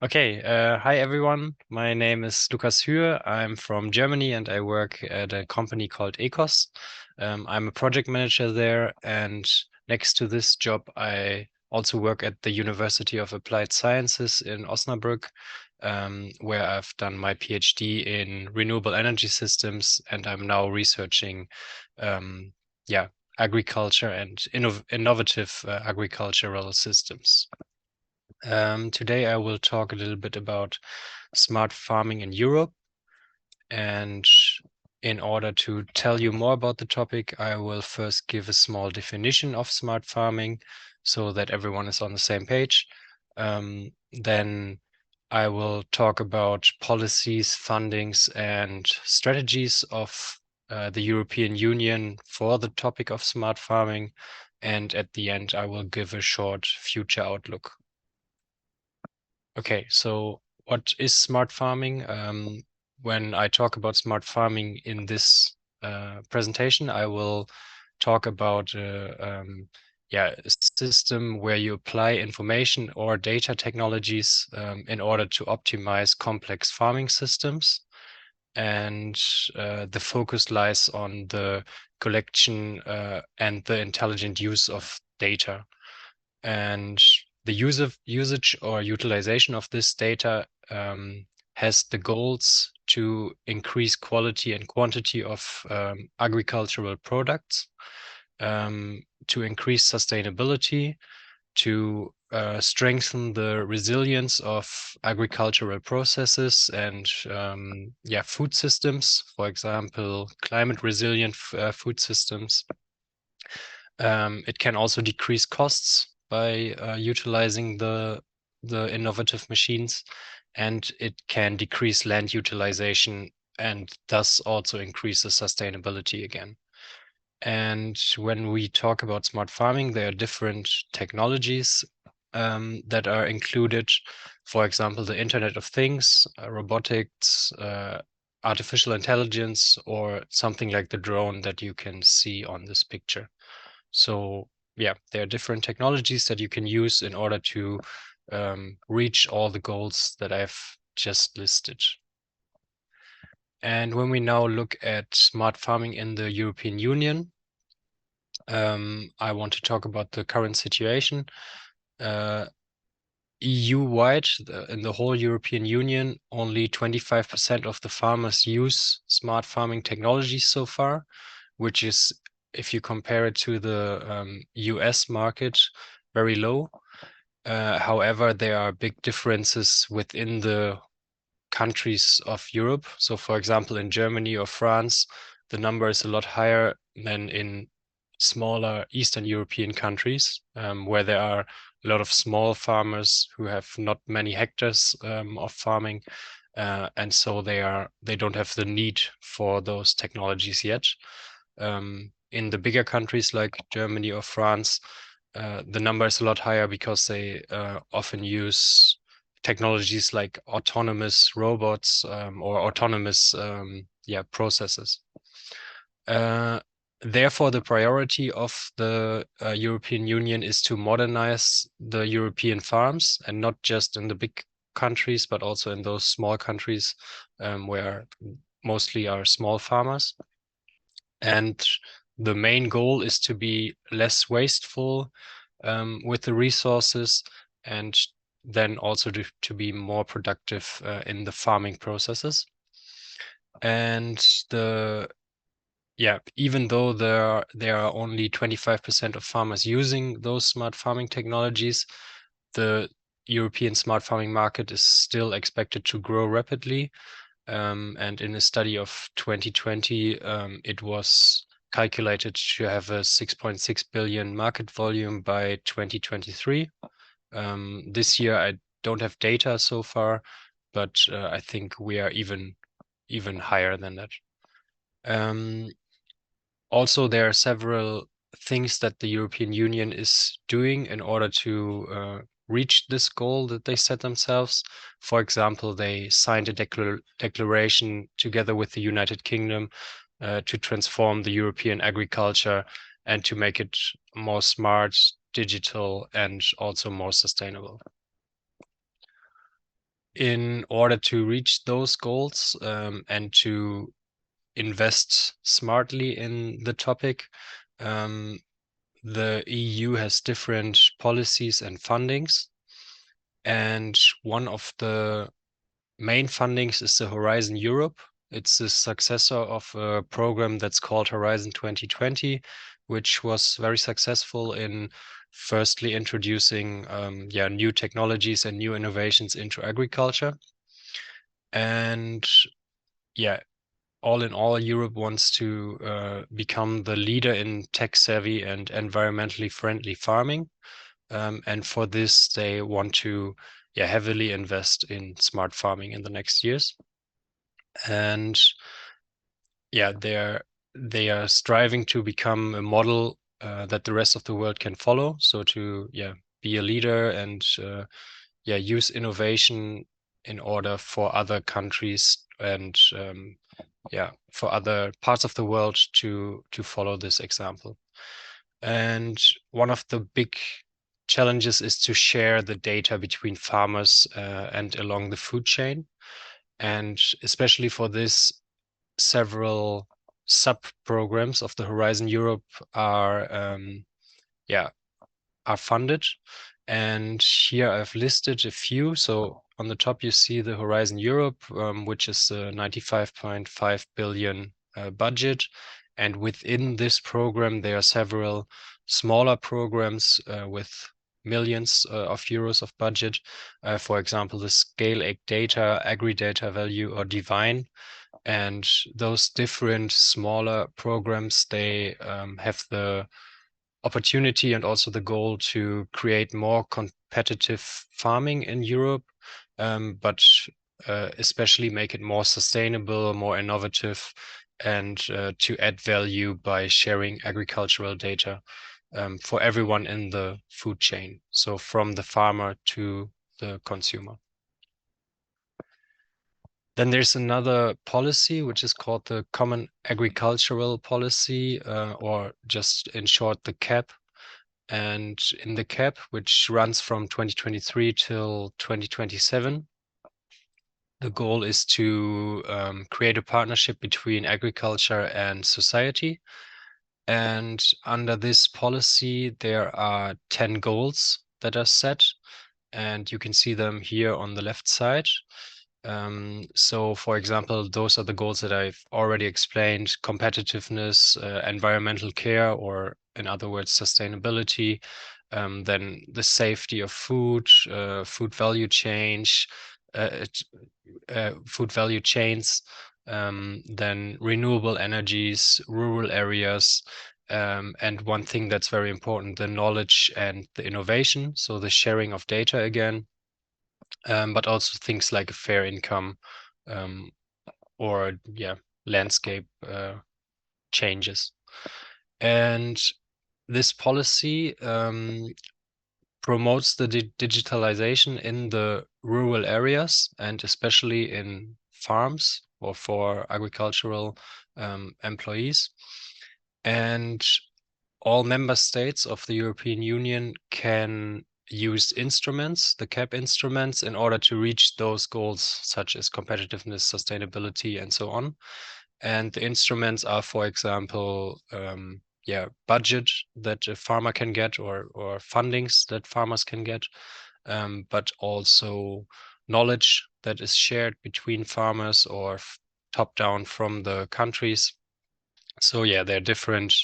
Okay, hi everyone. My name is Lukas Hühe. I'm from Germany and I work at a company called ECOS. I'm a project manager there, and next to this job, I also work at the University of Applied Sciences in Osnabrück, where I've done my PhD in renewable energy systems, and I'm now researching, yeah, agriculture and innovative agricultural systems. Today I will talk a little bit about smart farming in Europe. And in order to tell you more about the topic, I will first give a small definition of smart farming so that everyone is on the same page. Then I will talk about policies, fundings, and strategies of the European Union for the topic of smart farming. And at the end, I will give a short future outlook. Okay, so what is smart farming? When I talk about smart farming in this presentation, I will talk about a system where you apply information or data technologies in order to optimize complex farming systems. And the focus lies on the collection and the intelligent use of data. And the usage or utilization of this data has the goals to increase quality and quantity of agricultural products, to increase sustainability, to strengthen the resilience of agricultural processes and food systems, for example, climate resilient food systems. It can also decrease costs by utilizing the innovative machines, and it can decrease land utilization and thus also increase the sustainability again. And when we talk about smart farming, there are different technologies that are included. For example, the Internet of Things, robotics, artificial intelligence, or something like the drone that you can see on this picture. So yeah, there are different technologies that you can use in order to reach all the goals that I've just listed. And when we now look at smart farming in the European Union, I want to talk about the current situation. EU-wide, in the whole European Union, only 25% of the farmers use smart farming technologies so far, which is, if you compare it to the US market, very low. However, there are big differences within the countries of Europe. So, for example, in Germany or France, the number is a lot higher than in smaller Eastern European countries, where there are a lot of small farmers who have not many hectares of farming, and so they don't have the need for those technologies yet. In the bigger countries like Germany or France, the number is a lot higher because they often use technologies like autonomous robots or autonomous processes. Therefore, the priority of the European Union is to modernize the European farms, and not just in the big countries, but also in those small countries where mostly are small farmers. And the main goal is to be less wasteful with the resources, and then also to be more productive in the farming processes. And even though there are only 25% of farmers using those smart farming technologies, the European smart farming market is still expected to grow rapidly. And in a study of 2020, it was calculated to have a 6.6 billion market volume by 2023. This year, I don't have data so far, but I think we are even higher than that. Also, there are several things that the European Union is doing in order to reach this goal that they set themselves. For example, they signed a declaration together with the United Kingdom to transform the European agriculture and to make it more smart, digital, and also more sustainable. in order to reach those goals and to invest smartly in the topic, the EU has different policies and fundings. And one of the main fundings is the Horizon Europe. It's the successor of a program that's called Horizon 2020, which was very successful in firstly introducing new technologies and new innovations into agriculture. And all in all, Europe wants to become the leader in tech-savvy and environmentally friendly farming. And for this, they want to heavily invest in smart farming in the next years. And they are striving to become a model that the rest of the world can follow. So to be a leader and use innovation in order for other countries and for other parts of the world to follow this example. And one of the big challenges is to share the data between farmers and along the food chain. And especially for this, several sub-programs of the Horizon Europe are funded. And here I've listed a few. So on the top, you see the Horizon Europe, which is a 95.5 billion budget. And within this program, there are several smaller programs with millions of euros of budget. For example, the Scale Egg Data, Agri-Data Value, or Divine. And those different smaller programs, they have the opportunity and also the goal to create more competitive farming in Europe, but especially make it more sustainable, more innovative, and to add value by sharing agricultural data for everyone in the food chain. So from the farmer to the consumer. Then there's another policy, which is called the Common Agricultural Policy, or just in short, the CAP. And in the CAP, which runs from 2023 till 2027, the goal is to create a partnership between agriculture and society. And under this policy, there are 10 goals that are set, and you can see them here on the left side. So, for example, those are the goals that I've already explained: competitiveness, environmental care, or in other words, sustainability. Then the safety of food, food value chains, then renewable energies, rural areas, and one thing that's very important, the knowledge and the innovation. So the sharing of data again. But also things like a fair income or landscape changes. And this policy promotes the digitalization in the rural areas and especially in farms or for agricultural employees. And all member states of the European Union can use instruments, the CAP instruments, in order to reach those goals, such as competitiveness, sustainability, and so on. And the instruments are, for example, budget that a farmer can get, or fundings that farmers can get, but also knowledge that is shared between farmers or top down from the countries. So there are different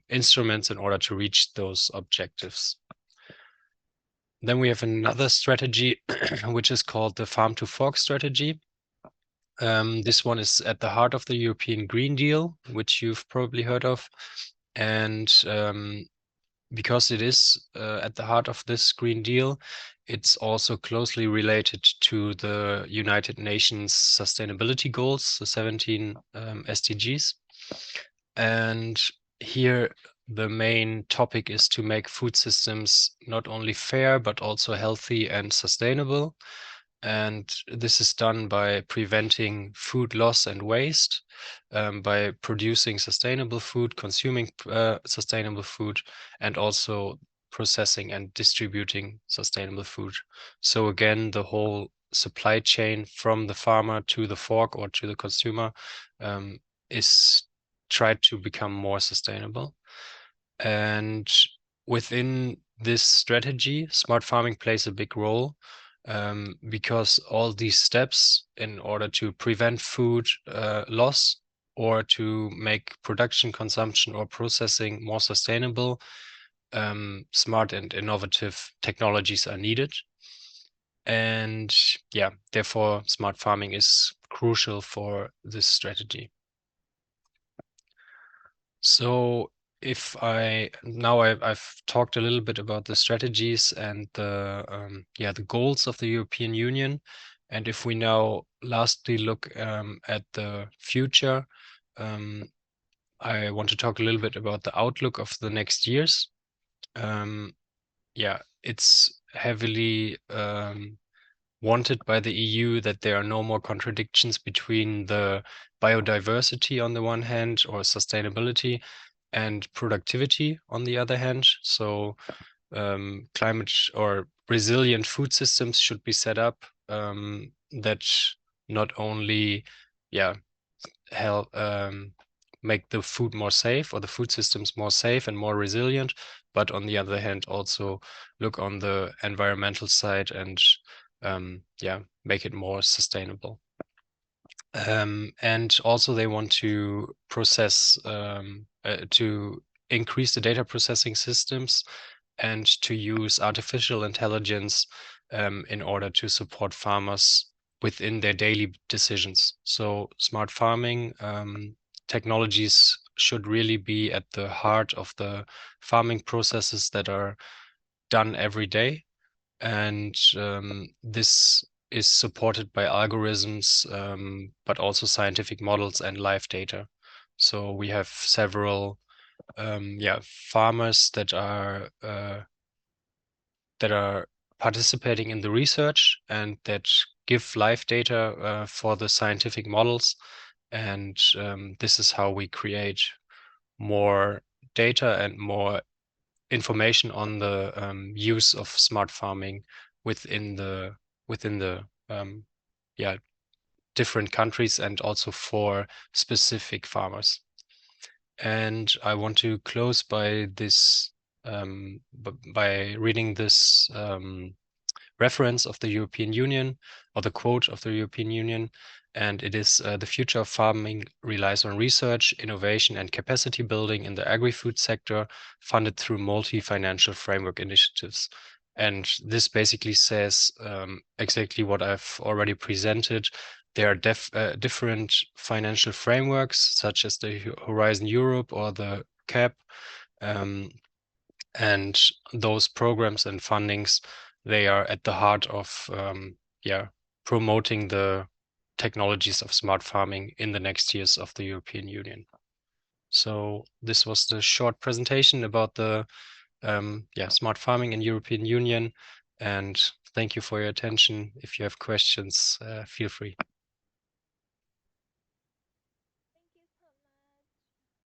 instruments in order to reach those objectives. Then we have another strategy, which is called the Farm to Fork strategy. This one is at the heart of the European Green Deal, which you've probably heard of. And because it is at the heart of this Green Deal, it's also closely related to the United Nations sustainability goals, the 17 SDGs. And here the main topic is to make food systems not only fair, but also healthy and sustainable. And this is done by preventing food loss and waste, by producing sustainable food, consuming sustainable food, and also processing and distributing sustainable food. So again, the whole supply chain from the farmer to the fork or to the consumer is tried to become more sustainable. And within this strategy, smart farming plays a big role, because all these steps in order to prevent food loss or to make production, consumption, or processing more sustainable, smart and innovative technologies are needed. And yeah, therefore, smart farming is crucial for this strategy. So if I've talked a little bit about the strategies and the goals of the European Union, and if we now lastly look at the future, I want to talk a little bit about the outlook of the next years. It's heavily wanted by the EU that there are no more contradictions between the biodiversity on the one hand, or sustainability, and productivity on the other hand. So climate or resilient food systems should be set up that not only help make the food more safe, or the food systems more safe and more resilient, but on the other hand also look on the environmental side and make it more sustainable. And also they want to process to increase the data processing systems and to use artificial intelligence in order to support farmers within their daily decisions. So smart farming technologies should really be at the heart of the farming processes that are done every day. And this is supported by algorithms, but also scientific models and live data. So we have several farmers that are participating in the research and that give live data for the scientific models. And this is how we create more data and more information on the use of smart farming within the different countries, and also for specific farmers. And I want to close by this by reading this reference of the European Union, or the quote of the European Union. And it is the future of farming relies on research, innovation, and capacity building in the agri-food sector, funded through multi-financial framework initiatives. And this basically says exactly what I've already presented. There are different financial frameworks, such as the Horizon Europe or the CAP, and those programs and fundings, they are at the heart of promoting the technologies of smart farming in the next years of the European Union. So this was the short presentation about the smart farming in European Union, and thank you for your attention. If you have questions, feel free.